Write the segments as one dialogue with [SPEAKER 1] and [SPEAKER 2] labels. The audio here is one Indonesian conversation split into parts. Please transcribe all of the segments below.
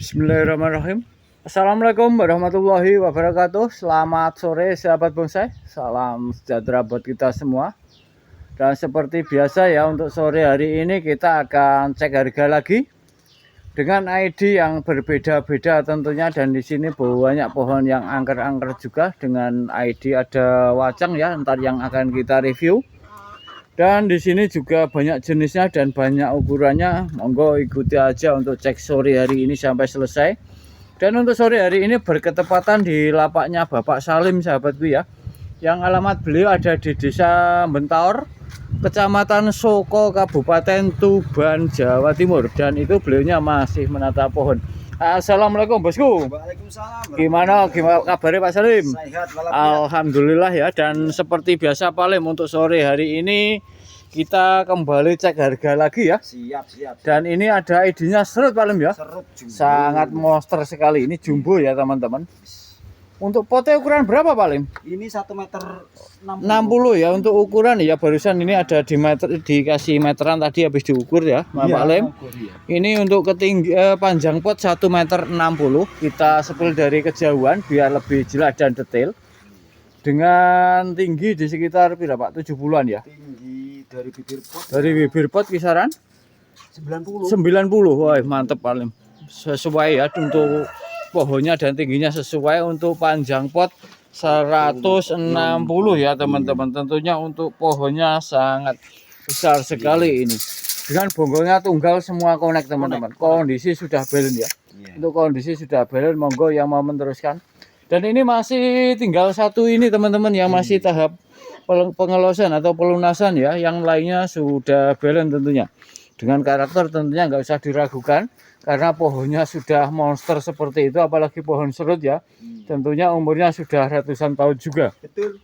[SPEAKER 1] Bismillahirrahmanirrahim. Assalamualaikum warahmatullahi wabarakatuh. Selamat sore sahabat bonsai. Salam sejahtera buat kita semua. Dan seperti biasa ya, untuk sore hari ini kita akan cek harga lagi dengan ID yang berbeda-beda tentunya. Dan di sini banyak pohon yang angker-angker juga dengan ID ada wacang ya, ntar yang akan kita review. Dan di sini juga banyak jenisnya dan banyak ukurannya. Monggo ikuti aja untuk cek sore hari ini sampai selesai. Dan untuk sore hari ini berketepatan di lapaknya Bapak Salim sahabatku ya. Yang alamat beliau ada di Desa Bentaor, Kecamatan Soko, Kabupaten Tuban, Jawa Timur. Dan itu beliaunya masih menata pohon. Assalamualaikum bosku.
[SPEAKER 2] Waalaikumsalam.
[SPEAKER 1] Gimana kabarnya Pak Salim?
[SPEAKER 2] Sehat walafiat.
[SPEAKER 1] Alhamdulillah ya. Dan seperti biasa Pak Lim, untuk sore hari ini kita kembali cek harga lagi ya.
[SPEAKER 2] Siap.
[SPEAKER 1] Dan ini ada ID-nya serut Pak Lim ya.
[SPEAKER 2] Serut jumbo.
[SPEAKER 1] Sangat monster sekali. Ini jumbo ya teman-teman. Untuk potnya ukuran berapa Pak Lim?
[SPEAKER 2] Ini 1 meter 60.
[SPEAKER 1] 60 ya untuk ukuran ya. Barusan ini ada di meter, dikasih meteran tadi habis diukur ya Pak Lim. Ini untuk panjang pot 1 meter 60. Kita sepil dari kejauhan biar lebih jelas dan detail. Dengan tinggi di sekitar berapa? 70-an ya.
[SPEAKER 2] Tinggi dari bibir pot.
[SPEAKER 1] Dari bibir pot kisaran
[SPEAKER 2] 90.
[SPEAKER 1] 90. Wah, mantep Pak Lim. Sesuai ya untuk pohonnya dan tingginya sesuai. Untuk panjang pot 160 ya teman-teman. Tentunya untuk pohonnya sangat besar sekali ini. Dengan bonggolnya tunggal semua konek teman-teman. Kondisi sudah belen ya. Untuk kondisi sudah belen, monggo yang mau meneruskan. Dan ini masih tinggal satu ini teman-teman yang masih tahap pengelosan atau pelunasan ya. Yang lainnya sudah belen tentunya. Dengan karakter tentunya nggak usah diragukan. Karena pohonnya sudah monster seperti itu, apalagi pohon serut ya. Tentunya umurnya sudah ratusan tahun juga.
[SPEAKER 2] Betul.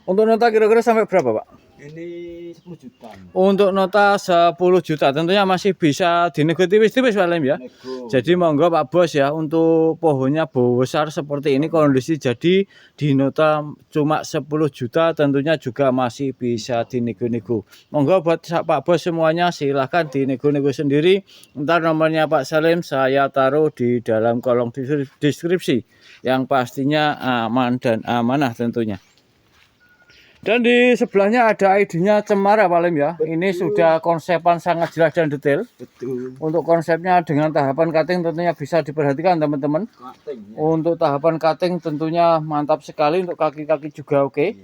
[SPEAKER 1] Untuk nota kira-kira sampai berapa Pak?
[SPEAKER 2] Ini 10 juta.
[SPEAKER 1] Untuk nota 10 juta tentunya masih bisa dinegoti tipis-tipis Pak Lim ya.
[SPEAKER 2] Nego.
[SPEAKER 1] Jadi monggo Pak Bos ya, untuk pohonnya besar seperti ini kondisi jadi di nota cuma 10 juta tentunya juga masih bisa dinego-nego. Monggo buat Pak Bos semuanya silahkan dinego-nego sendiri. Ntar nomornya Pak Salim saya taruh di dalam kolom deskripsi yang pastinya aman dan amanah tentunya. Dan di sebelahnya ada ID-nya Cemara Pak Lim ya.
[SPEAKER 2] Betul.
[SPEAKER 1] Ini sudah konsepan sangat jelas dan detail.
[SPEAKER 2] Betul.
[SPEAKER 1] Untuk konsepnya dengan tahapan cutting tentunya bisa diperhatikan teman-teman. Untuk tahapan cutting tentunya mantap sekali. Untuk kaki-kaki juga oke.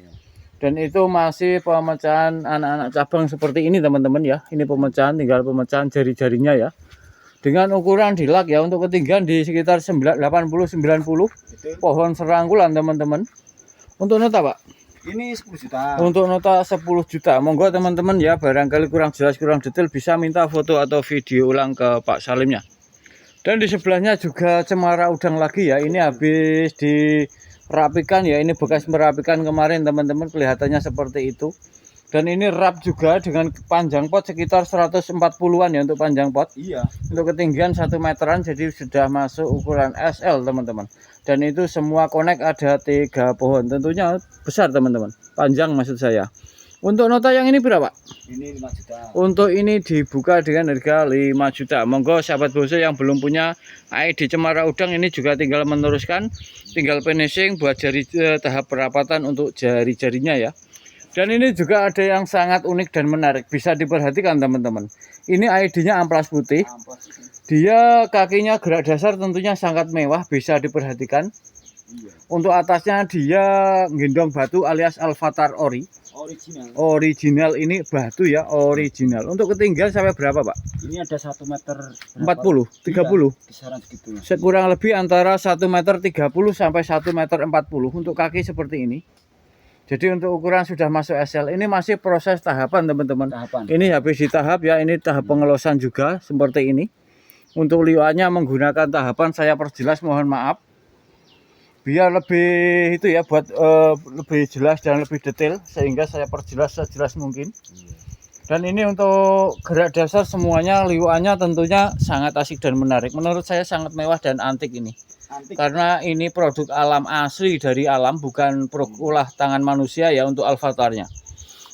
[SPEAKER 1] Dan itu masih pemecahan anak-anak cabang seperti ini teman-teman ya. Ini pemecahan, tinggal pemecahan jari-jarinya ya. Dengan ukuran dilak ya, untuk ketinggian di sekitar 80-90. Pohon serangkulan teman-teman. Untuk nota Pak?
[SPEAKER 2] Ini 10 juta.
[SPEAKER 1] Untuk nota 10 juta. Monggo teman-teman ya, barangkali kurang jelas, kurang detail bisa minta foto atau video ulang ke Pak Salimnya. Dan di sebelahnya juga cemara udang lagi ya. Ini habis dirapikan ya. Ini bekas merapikan kemarin teman-teman, kelihatannya seperti itu. Dan ini rap juga dengan panjang pot sekitar 140-an ya untuk panjang pot.
[SPEAKER 2] Iya.
[SPEAKER 1] Untuk ketinggian 1 meteran, jadi sudah masuk ukuran SL teman-teman. Dan itu semua konek ada 3 pohon. Tentunya besar teman-teman. Panjang maksud saya. Untuk nota yang ini berapa?
[SPEAKER 2] Ini 5 juta.
[SPEAKER 1] Untuk ini dibuka dengan harga 5 juta. Monggo sahabat bonsai yang belum punya ID Cemara Udang ini juga tinggal meneruskan. Tinggal finishing buat jari tahap perapatan untuk jari-jarinya ya. Dan ini juga ada yang sangat unik dan menarik. Bisa diperhatikan teman-teman. Ini ID-nya amplas putih. Dia kakinya gerak dasar tentunya sangat mewah. Bisa diperhatikan. Untuk atasnya dia gendong batu alias Alvatar Ori. Original ini batu ya, original. Untuk ketinggian sampai berapa Pak?
[SPEAKER 2] Ini ada 1 meter
[SPEAKER 1] 40, 30.
[SPEAKER 2] Kisaran segitu.
[SPEAKER 1] Kurang lebih antara 1 meter 30 sampai 1 meter 40 untuk kaki seperti ini. Jadi untuk ukuran sudah masuk SL. Ini masih proses tahapan teman-teman. Ini habis ditahap ya, ini tahap pengelosan juga seperti ini. Untuk liuannya menggunakan tahapan saya perjelas, mohon maaf. Biar lebih itu ya, buat lebih jelas dan lebih detail, sehingga saya perjelas sejelas mungkin. Dan ini untuk gerak dasar semuanya, liuannya tentunya sangat asik dan menarik. Menurut saya sangat mewah dan antik ini. Karena ini produk alam asli dari alam, bukan produk ulah tangan manusia ya untuk alvatarnya.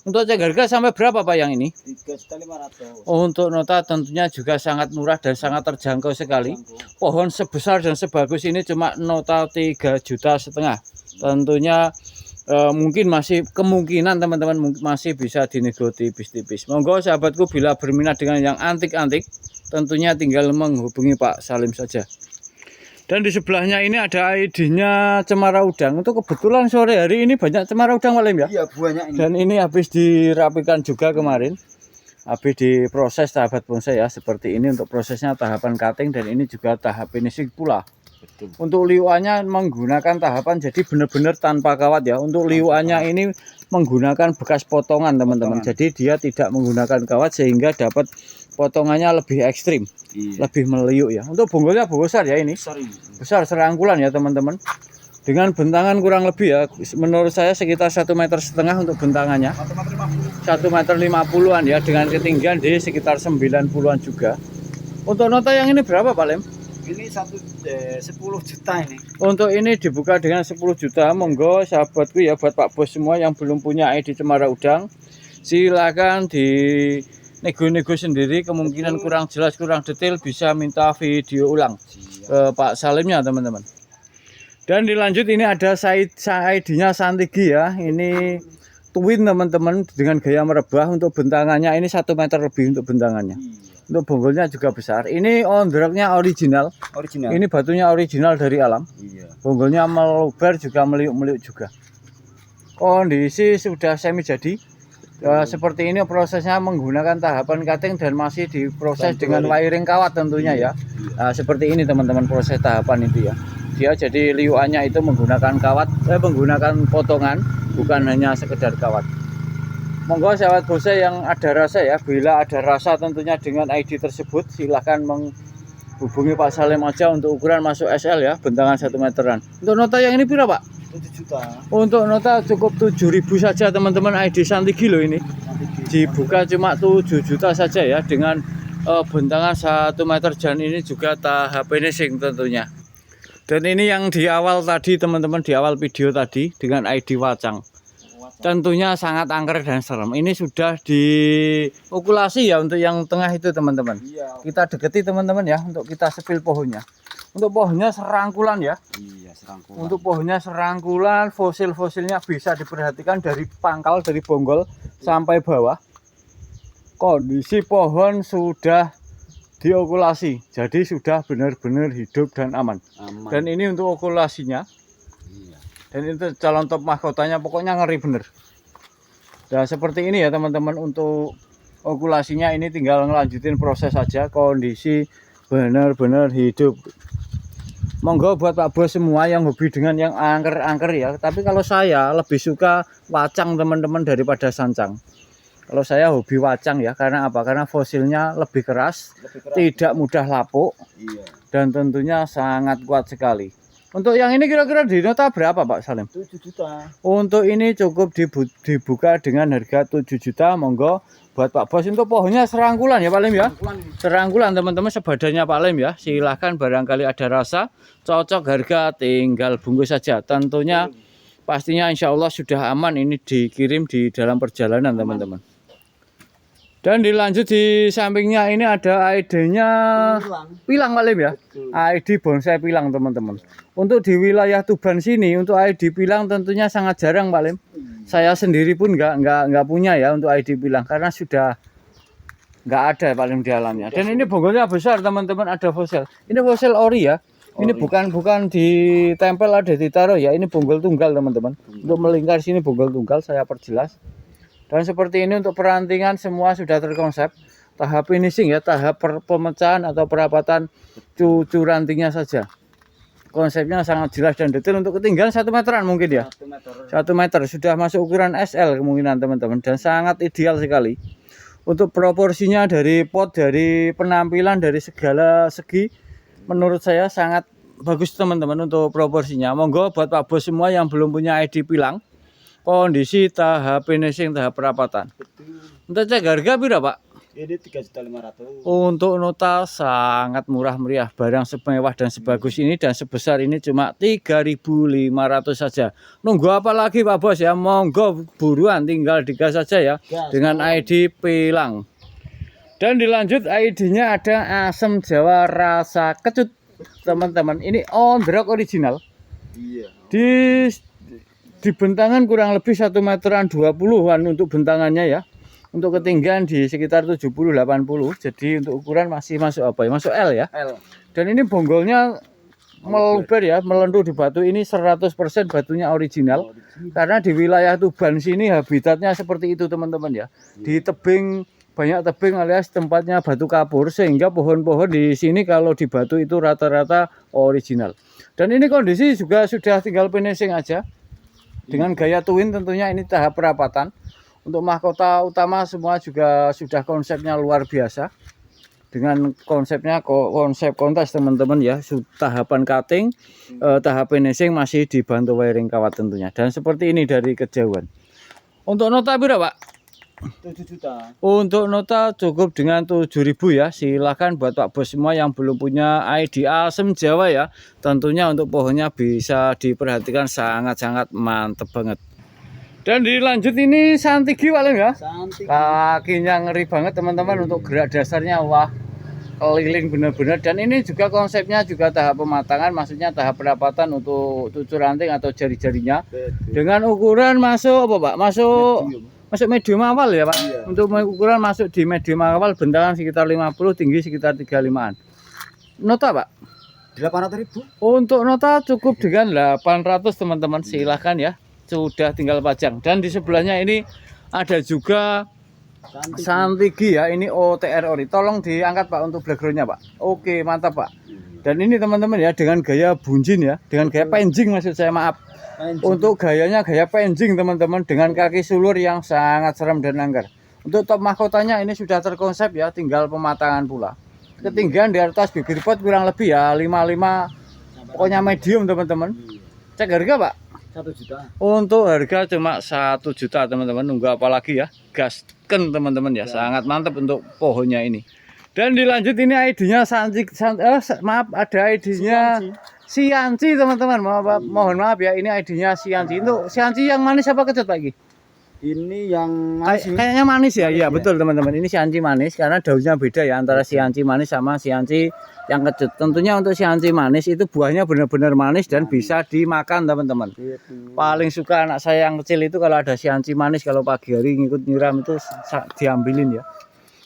[SPEAKER 1] Untuk cek harga sampai berapa Pak yang ini?
[SPEAKER 2] 3.500.000.
[SPEAKER 1] Untuk nota tentunya juga sangat murah dan sangat terjangkau sekali. Pohon sebesar dan sebagus ini cuma nota 3,5 juta. Tentunya mungkin masih kemungkinan teman-teman masih bisa dinego tipis-tipis. Monggo sahabatku, bila berminat dengan yang antik-antik tentunya tinggal menghubungi Pak Salim saja. Dan di sebelahnya ini ada ID-nya cemara udang. Untuk kebetulan sore hari ini banyak cemara udang Pak Lim ya.
[SPEAKER 2] Iya, banyak ini.
[SPEAKER 1] Dan ini habis dirapikan juga kemarin. Habis diproses sahabat bonsai ya, seperti ini untuk prosesnya tahapan cutting, dan ini juga tahap finishing pula.
[SPEAKER 2] Betul.
[SPEAKER 1] Untuk liuannya menggunakan tahapan jadi benar-benar tanpa kawat ya. Untuk liuannya ini menggunakan bekas potongan teman-teman. Jadi dia tidak menggunakan kawat sehingga dapat potongannya lebih ekstrim, lebih meliuk ya. Untuk bonggolnya besar ya ini. Besar serangkulan ya teman-teman. Dengan bentangan kurang lebih ya, menurut saya sekitar 1,5 meter untuk bentangannya. 1,50 meter ya, dengan ketinggian di sekitar 90-an juga. Untuk nota yang ini berapa Pak Lem?
[SPEAKER 2] Ini 10 juta ini.
[SPEAKER 1] Untuk ini dibuka dengan 10 juta. Monggo sahabatku ya, buat Pak Bos semua yang belum punya ID cemara udang, silakan di nego-nego sendiri. Kemungkinan kurang jelas, kurang detail, bisa minta video ulang ke Pak Salimnya teman-teman. Dan dilanjut ini ada ID-nya Santigi ya. Ini twin teman-teman dengan gaya merebah. Untuk bentangannya ini 1 meter lebih untuk bentangannya. Untuk bonggolnya juga besar. Ini ondraknya original. Ini batunya original dari alam. Bonggolnya meluber juga, meliuk-meliuk juga. Kondisi sudah semi jadi. Seperti ini prosesnya menggunakan tahapan cutting dan masih diproses dengan wiring kawat tentunya ya. Nah, seperti ini teman-teman proses tahapan itu ya. Dia jadi liuannya itu menggunakan kawat, menggunakan potongan, bukan hanya sekedar kawat. Monggo sahabat bonsai yang ada rasa ya, bila ada rasa tentunya dengan ID tersebut silahkan menghubungi Pak Salim aja untuk ukuran masuk SL ya, bentangan 1 meteran. Untuk nota yang ini berapa Pak?
[SPEAKER 2] 7 juta.
[SPEAKER 1] Untuk nota cukup 7.000 saja teman-teman, ID Santigi loh ini. Dibuka cuma 7 juta saja ya, dengan bentangan 1 meter, dan ini juga tahap finishing tentunya. Dan ini yang di awal tadi teman-teman, di awal video tadi dengan ID Wacang. Tentunya sangat angker dan serem. Ini sudah diokulasi ya untuk yang tengah itu teman-teman. Kita deketi teman-teman ya, untuk kita sepil pohonnya. Untuk pohonnya serangkulan ya.
[SPEAKER 2] Serangkulan.
[SPEAKER 1] Untuk pohonnya serangkulan, fosil-fosilnya bisa diperhatikan dari pangkal, dari bonggol sampai bawah. Kondisi pohon sudah diokulasi, jadi sudah benar-benar hidup dan aman. Dan ini untuk okulasinya. Dan itu calon top mahkotanya, pokoknya ngeri bener. Nah seperti ini ya teman-teman, untuk okulasinya ini tinggal ngelanjutin proses saja. Kondisi benar-benar hidup. Monggo buat Pak Bos semua yang hobi dengan yang angker-angker ya. Tapi kalau saya lebih suka wacang teman-teman daripada sancang. Kalau saya hobi wacang ya, karena apa? Karena fosilnya lebih keras, tidak mudah lapuk, dan tentunya sangat kuat sekali. Untuk yang ini kira-kira di nota berapa Pak Salim?
[SPEAKER 2] 7 juta.
[SPEAKER 1] Untuk ini cukup dibuka dengan harga 7 juta. Monggo buat Pak Bos. Untuk pohonnya serangkulan ya Pak Lim ya. Serangkulan teman-teman, sebadannya Pak Lim ya. Silahkan barangkali ada rasa cocok harga, tinggal bungkus saja. Tentunya pastinya insya Allah sudah aman ini dikirim di dalam perjalanan teman-teman. Dan dilanjut di sampingnya ini ada ID-nya Pilang Pak Lim ya. ID bonsai Pilang teman-teman. Untuk di wilayah Tuban sini untuk ID Pilang tentunya sangat jarang Pak Lim. Saya sendiri pun nggak punya ya untuk ID Pilang, karena sudah nggak ada Pak Lim di alamnya. Dan ini bonggolnya besar teman-teman, ada fosil. Ini fosil ori ya. Ini bukan ditempel, ada ditaruh ya. Ini bonggol tunggal teman-teman. Untuk melingkar sini bonggol tunggal, saya perjelas. Dan seperti ini untuk perantingan semua sudah terkonsep. Tahap finishing ya, tahap pemecahan atau perapatan cucu rantingnya saja. Konsepnya sangat jelas dan detail. Untuk ketinggian 1 meteran mungkin ya. 1 meter sudah masuk ukuran SL kemungkinan teman-teman, dan sangat ideal sekali. Untuk proporsinya dari pot, dari penampilan, dari segala segi, menurut saya sangat bagus teman-teman untuk proporsinya. Monggo buat Pak Bos semua yang belum punya ID Pilang. Kondisi tahap finishing, tahap perapatan. Untuk cek harga berapa Pak?
[SPEAKER 2] Ini 3.500.000.
[SPEAKER 1] Untuk nota sangat murah meriah, barang semewah dan sebagus ini dan sebesar ini cuma 3.500 saja. Nunggu apa lagi Pak Bos ya? Monggo buruan tinggal digas saja ya
[SPEAKER 2] Gas,
[SPEAKER 1] dengan ID Pilang. Dan dilanjut ID-nya ada asam Jawa rasa kecut. Teman-teman, ini on the rock original.
[SPEAKER 2] Iya.
[SPEAKER 1] Di bentangan kurang lebih 1 meteran 20-an untuk bentangannya ya. Untuk ketinggian di sekitar 70-80. Jadi untuk ukuran masih masuk apa ya? Masuk L ya.
[SPEAKER 2] L.
[SPEAKER 1] Dan ini bonggolnya meluber ya, melentur di batu ini 100% batunya original. Karena di wilayah Tuban sini habitatnya seperti itu teman-teman ya. Di tebing, banyak tebing alias tempatnya batu kapur, sehingga pohon-pohon di sini kalau di batu itu rata-rata original. Dan ini kondisi juga sudah tinggal finishing aja. Dengan gaya twin tentunya ini tahap perapatan. Untuk mahkota utama semua juga sudah konsepnya luar biasa. Dengan konsepnya konsep kontes teman-teman ya. Tahapan cutting, tahap finishing masih dibantu wiring kawat tentunya. Dan seperti ini dari kejauhan. Untuk nota berapa Pak?
[SPEAKER 2] 7 juta.
[SPEAKER 1] Untuk nota cukup dengan 7.000 ya. Silahkan buat Pak Bos semua yang belum punya ID asem Jawa ya. Tentunya untuk pohonnya bisa diperhatikan sangat-sangat mantep banget. Dan dilanjut ini santigi paling ya.
[SPEAKER 2] Santai.
[SPEAKER 1] Kakinya ngeri banget teman-teman untuk gerak dasarnya. Wah, keliling benar-benar. Dan ini juga konsepnya juga tahap pematangan. Maksudnya tahap perapatan untuk cucur ranting atau jari-jarinya. Dengan ukuran masuk apa Pak? Masuk medium awal ya Pak.
[SPEAKER 2] Iya.
[SPEAKER 1] Untuk ukuran masuk di medium awal, bentangan sekitar 50, tinggi sekitar 35-an. Nota Pak?
[SPEAKER 2] 800.000.
[SPEAKER 1] Untuk nota cukup dengan 800 teman-teman. Silahkan ya. Sudah tinggal pajang. Dan di sebelahnya ini ada juga santigi ya. Ini OTR ori. Tolong diangkat Pak untuk backgroundnya Pak. Oke, mantap Pak. Dan ini teman-teman ya dengan gaya bunjin ya. Dengan gaya penjing maksud saya, maaf. Untuk gayanya gaya penjing teman-teman, dengan kaki sulur yang sangat serem dan angker. Untuk top mahkotanya ini sudah terkonsep ya, tinggal pematangan pula. Ketinggian di atas bibir pot kurang lebih ya 55, pokoknya medium teman-teman. Cek harga Pak?
[SPEAKER 2] 1 juta.
[SPEAKER 1] Untuk harga cuma 1 juta teman-teman. Nunggu apa lagi ya? Gasken teman-teman ya, sangat mantap untuk pohonnya ini. Dan dilanjut ini ID-nya maaf, ada ID-nya Sianci teman-teman. Mohon maaf ya, ini ID-nya Sianci. Untuk Sianci yang manis apa kecut lagi?
[SPEAKER 2] Ini yang manis.
[SPEAKER 1] Kayaknya manis ya. Iya betul teman-teman. Ini Sianci manis karena daunnya beda ya antara Sianci manis sama Sianci yang kecut. Tentunya untuk Sianci manis itu buahnya benar-benar manis dan bisa dimakan teman-teman. Paling suka anak saya yang kecil itu kalau ada Sianci manis, kalau pagi hari ngikut nyiram itu diambilin ya.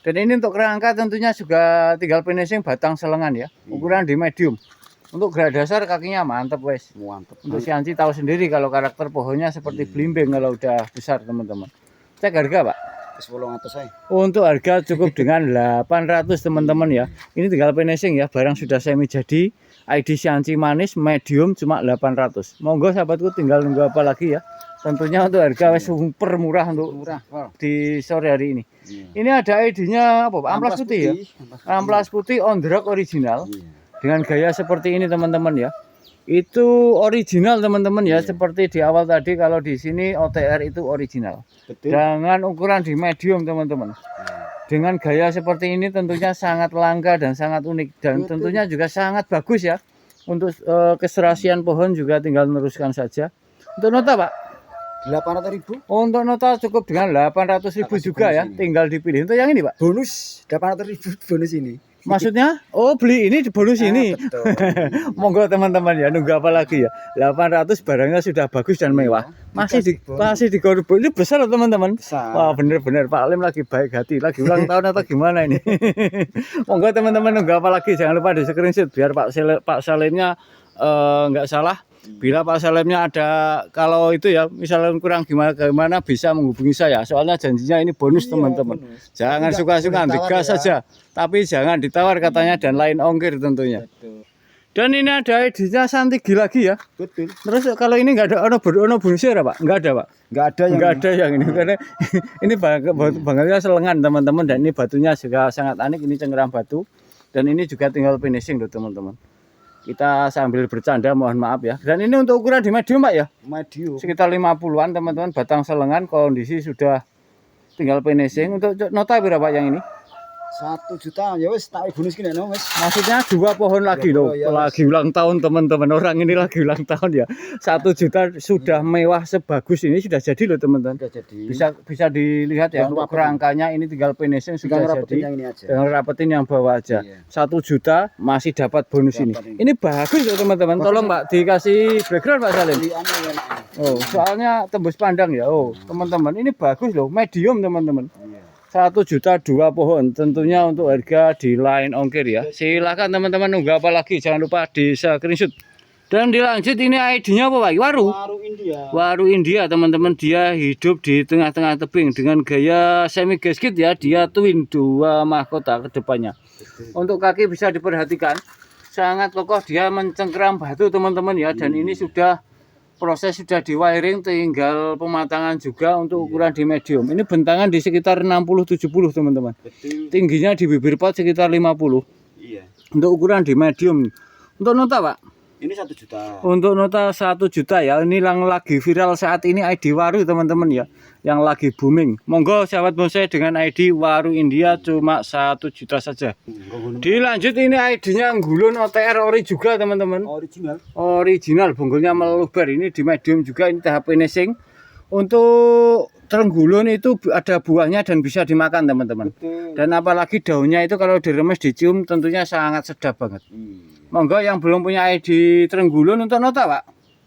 [SPEAKER 1] Dan ini untuk kerangka tentunya juga tinggal finishing batang selengan ya. Ukuran di medium. Untuk gerak dasar kakinya mantep wes.
[SPEAKER 2] Mantap.
[SPEAKER 1] Untuk Sianci tahu sendiri kalau karakter pohonnya seperti belimbing kalau udah besar teman-teman. Cek harga Pak?
[SPEAKER 2] 800 saya.
[SPEAKER 1] Untuk harga cukup dengan 800 teman-teman ya. Ini tinggal finishing ya, barang sudah semi jadi. ID Sianci manis medium cuma 800. Monggo sahabatku tinggal nunggu apa lagi ya. Tentunya untuk harga super murah untuk di sore hari ini. Ini ada ID-nya apa Pak? Amplas putih ya. Amplas putih on the rock original. Dengan gaya seperti ini teman-teman ya. Itu original teman-teman ya, seperti di awal tadi kalau di sini OTR itu original.
[SPEAKER 2] Betul.
[SPEAKER 1] Dengan ukuran di medium teman-teman. Dengan gaya seperti ini tentunya sangat langka dan sangat unik dan tentunya juga sangat bagus ya. Untuk keserasian pohon juga tinggal meneruskan saja. Untuk nota Pak?
[SPEAKER 2] 800.000.
[SPEAKER 1] Untuk nota cukup dengan 800.000 juga ya, tinggal dipilih. Untuk yang ini Pak?
[SPEAKER 2] Bonus 800.000 bonus ini.
[SPEAKER 1] Maksudnya, oh beli ini di bonus ini.
[SPEAKER 2] Betul.
[SPEAKER 1] Monggo teman-teman ya, nunggu apa lagi ya? 800 barangnya sudah bagus dan mewah. Masih di korbo. Ini besar loh teman-teman. Wah, bener-bener Pak Alim lagi baik hati, lagi ulang tahun atau gimana ini? Monggo teman-teman nunggu apa lagi? Jangan lupa di screenshot biar Pak Salimnya nggak salah. Bila Pak Salemnya ada, kalau itu ya misalnya kurang gimana bisa menghubungi saya. Soalnya janjinya ini bonus teman-teman. Jangan suka-suka digas saja. Tapi jangan ditawar katanya dan lain ongkir tentunya.
[SPEAKER 2] Betul.
[SPEAKER 1] Dan ini ada ID-nya santigi lagi ya.
[SPEAKER 2] Betul.
[SPEAKER 1] Terus kalau ini nggak ada ono bonusnya ya Pak? Nggak ada Pak? Nggak ada yang ini karena ini bangetnya selengan teman-teman, dan ini batunya juga sangat unik. Ini cengkeram batu dan ini juga tinggal finishing loh teman-teman. Kita sambil bercanda, mohon maaf ya. Dan ini untuk ukuran di medium Pak ya?
[SPEAKER 2] Medium.
[SPEAKER 1] Sekitar 50-an teman-teman, batang selengan, kondisi sudah tinggal finishing. Untuk nota berapa yang ini?
[SPEAKER 2] 1 juta ya wis tak bonus ki nek no wis.
[SPEAKER 1] Maksudnya 2 pohon lagi loh,
[SPEAKER 2] Ya,
[SPEAKER 1] lagi ulang tahun teman-teman. Orang ini lagi ulang tahun ya. 1 juta sudah mewah sebagus ini sudah jadi loh teman-teman.
[SPEAKER 2] Udah jadi.
[SPEAKER 1] Bisa dilihat ya
[SPEAKER 2] Tinggal
[SPEAKER 1] untuk
[SPEAKER 2] rapetin.
[SPEAKER 1] kerangkanya ini tinggal finishing
[SPEAKER 2] Tinggal
[SPEAKER 1] sudah
[SPEAKER 2] rapetin
[SPEAKER 1] jadi.
[SPEAKER 2] yang ini aja.
[SPEAKER 1] Tinggal rapetin yang bawah aja.
[SPEAKER 2] Iya.
[SPEAKER 1] 1 juta masih dapat bonus ini.
[SPEAKER 2] Dapat ini.
[SPEAKER 1] Ini bagus loh teman-teman. Tolong Pak dikasih background Pak Salim.
[SPEAKER 2] Beli anu ya.
[SPEAKER 1] Oh, soalnya tembus pandang ya. Oh, teman-teman ini bagus loh, medium teman-teman.
[SPEAKER 2] Iya.
[SPEAKER 1] 1 juta 2 pohon, tentunya untuk harga di line ongkir ya. Silakan teman-teman nunggu apa lagi, jangan lupa di screenshot. Dan dilanjut ini ID-nya apa Pak? Waru.
[SPEAKER 2] Waru India.
[SPEAKER 1] Waru India teman-teman, dia hidup di tengah-tengah tebing dengan gaya semi gasket ya. Dia twin 2 mahkota ke depannya. Untuk kaki bisa diperhatikan, sangat kokoh, dia mencengkeram batu teman-teman ya. Dan ini proses sudah di wiring, tinggal pematangan juga untuk ukuran di medium. Ini bentangan di sekitar 60-70 teman-teman.
[SPEAKER 2] Betul.
[SPEAKER 1] Tingginya di bibir pot sekitar 50.
[SPEAKER 2] Iya.
[SPEAKER 1] Untuk ukuran di medium. Untuk nota Pak?
[SPEAKER 2] Ini 1 juta.
[SPEAKER 1] Untuk nota 1 juta ya. Ini yang lagi viral saat ini ID Waru teman-teman ya. Yang lagi booming. Monggo sahabat bonsai dengan ID Waru India cuma 1 juta saja. Dilanjut ini ID-nya Nggulun OTR ori juga teman-teman.
[SPEAKER 2] Original.
[SPEAKER 1] Original, bonggolnya meluber. Ini di medium juga, ini tahap finishing. Untuk Trenggulun itu ada buahnya dan bisa dimakan teman-teman.
[SPEAKER 2] Betul.
[SPEAKER 1] Dan apalagi daunnya itu kalau diremes dicium tentunya sangat sedap banget. Monggo yang belum punya ID Trenggulun untuk nota Pak.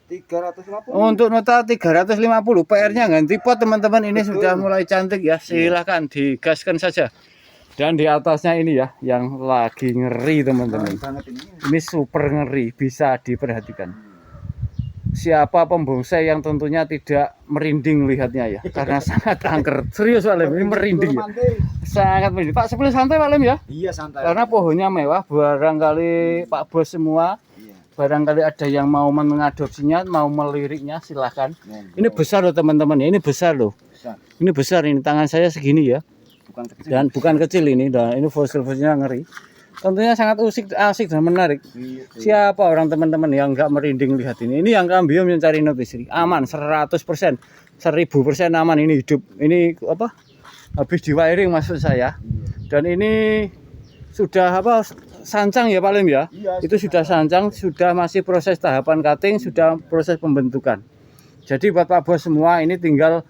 [SPEAKER 2] 350.
[SPEAKER 1] Untuk nota 350, PR-nya ganti pot teman-teman. Ini
[SPEAKER 2] Betul.
[SPEAKER 1] sudah mulai cantik ya. Silahkan digaskan saja. Dan di atasnya ini ya, yang lagi ngeri teman-teman.
[SPEAKER 2] Banget ini.
[SPEAKER 1] Ini super ngeri, bisa diperhatikan. Siapa pembonsai yang tentunya tidak merinding lihatnya ya, karena sangat angker. Serius Pak Lem, ini merinding ya. Sangat merinding. Pak, sebelum santai Pak Lem ya.
[SPEAKER 2] Iya santai.
[SPEAKER 1] Karena pohonnya mewah, barangkali Pak Bos semua,
[SPEAKER 2] Iya.
[SPEAKER 1] barangkali ada yang mau mengadopsinya, mau meliriknya, silahkan.
[SPEAKER 2] Monggo.
[SPEAKER 1] Ini besar loh teman-teman ya, ini besar loh.
[SPEAKER 2] Besar.
[SPEAKER 1] Ini besar, ini tangan saya segini ya.
[SPEAKER 2] Bukan kecil.
[SPEAKER 1] Dan bukan kecil ini, dan ini fosil-fosilnya ngeri. Tentunya sangat asik dan menarik.
[SPEAKER 2] Iya.
[SPEAKER 1] Siapa orang teman-teman yang nggak merinding lihat ini? Ini yang kambium yang cari notisi. Aman 100%, 1000% aman ini hidup. Ini apa? Habis di wiring maksud saya. Dan ini sudah apa? Sancang ya Pak Lem ya?
[SPEAKER 2] Iya,
[SPEAKER 1] Itu sudah sancang, sudah masih proses tahapan cutting, sudah proses pembentukan. Jadi buat Pak Bos semua ini tinggal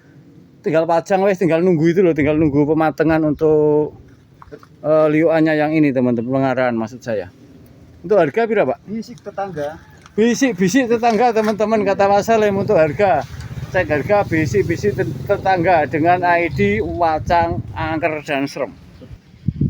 [SPEAKER 1] pajang wes, tinggal nunggu itu loh, tinggal nunggu pematengan untuk liuannya yang ini teman-teman, pengarahan maksud saya. Untuk harga berapa Pak?
[SPEAKER 2] Bisik tetangga.
[SPEAKER 1] Bisik-bisik tetangga teman-teman, kata Mas Salim untuk harga. Cek harga bisik-bisik tetangga dengan ID Wacang, Angker dan Serem.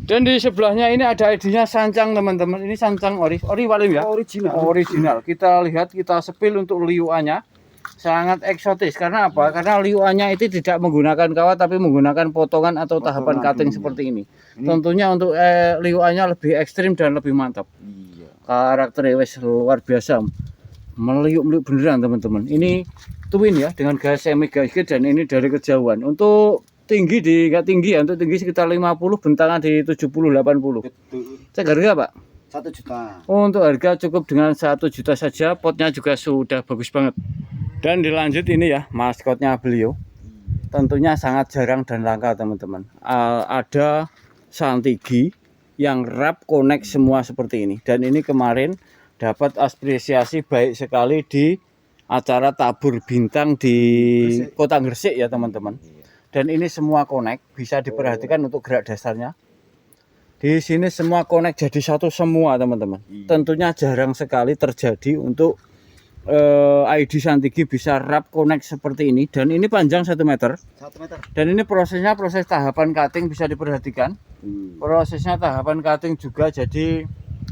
[SPEAKER 1] Dan di sebelahnya ini ada ID-nya Sancang teman-teman. Ini Sancang ori paling ya.
[SPEAKER 2] Original.
[SPEAKER 1] Original. Kita lihat, kita sepil untuk liuannya. Sangat eksotis. Karena apa? Karena liuannya itu tidak menggunakan kawat tapi menggunakan potongan atau tahapan cutting seperti ini. Tentunya untuk liuannya lebih ekstrim dan lebih mantap.
[SPEAKER 2] Iya.
[SPEAKER 1] Karakternya wes luar biasa. Meliuk-meliuk beneran teman-teman. Ini twin ya dengan gas semi gasket dan ini dari kejauhan. Untuk tinggi nggak tinggi ya, untuk tinggi sekitar 50, bentangan di 70 80.
[SPEAKER 2] Betul.
[SPEAKER 1] Cek harga Pak.
[SPEAKER 2] 1 juta.
[SPEAKER 1] Untuk harga cukup dengan 1 juta saja, potnya juga sudah bagus banget. Dan dilanjut ini ya, maskotnya beliau. Tentunya sangat jarang dan langka teman-teman. Ada Santigi yang wrap connect semua seperti ini. Dan ini kemarin dapat apresiasi baik sekali di acara tabur bintang di Kota Gresik ya teman-teman. Dan ini semua connect, bisa diperhatikan untuk gerak dasarnya. Di sini semua connect jadi satu semua teman-teman. Tentunya jarang sekali terjadi untuk ID Santigi bisa wrap connect seperti ini. Dan ini panjang 1 meter.
[SPEAKER 2] 1 meter.
[SPEAKER 1] Dan ini prosesnya proses tahapan cutting, bisa diperhatikan. Prosesnya tahapan cutting juga, jadi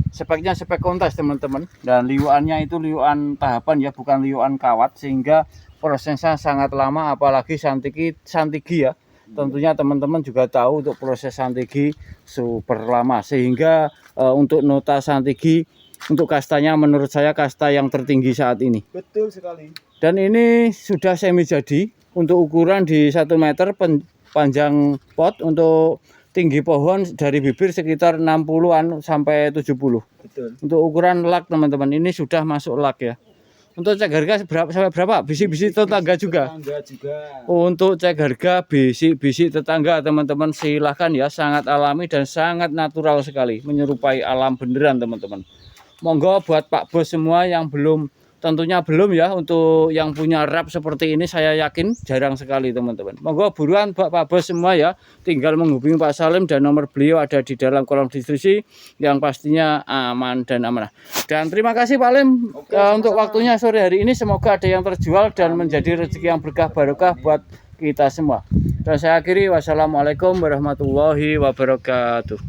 [SPEAKER 1] speknya spek kontes teman-teman. Dan liuannya itu liuan tahapan ya, bukan liuan kawat, sehingga prosesnya sangat lama. Apalagi Santigi ya, tentunya teman-teman juga tahu untuk proses Santigi super lama, sehingga untuk nota Santigi untuk kastanya menurut saya kasta yang tertinggi saat ini.
[SPEAKER 2] Betul sekali.
[SPEAKER 1] Dan ini sudah semi jadi untuk ukuran di 1 meter panjang pot. Untuk tinggi pohon dari bibir sekitar 60-an sampai 70.
[SPEAKER 2] Betul.
[SPEAKER 1] Untuk ukuran lak teman-teman, ini sudah masuk lak ya. Untuk cek harga berapa sampai berapa? Bisi-bisi tetangga juga.
[SPEAKER 2] Tetangga juga.
[SPEAKER 1] Untuk cek harga bisi-bisi tetangga teman-teman silahkan ya, sangat alami dan sangat natural sekali, menyerupai alam beneran teman-teman. Monggo buat Pak Bos semua yang belum, tentunya belum ya, untuk yang punya rap seperti ini saya yakin jarang sekali teman-teman. Monggo buruan buat Pak Bos semua ya, tinggal menghubungi Pak Salim dan nomor beliau ada di dalam kolom deskripsi yang pastinya aman dan amanah. Dan terima kasih Pak Lim untuk waktunya sore hari ini, semoga ada yang terjual dan menjadi rezeki yang berkah barokah buat kita semua. Dan saya akhiri, wassalamualaikum warahmatullahi wabarakatuh.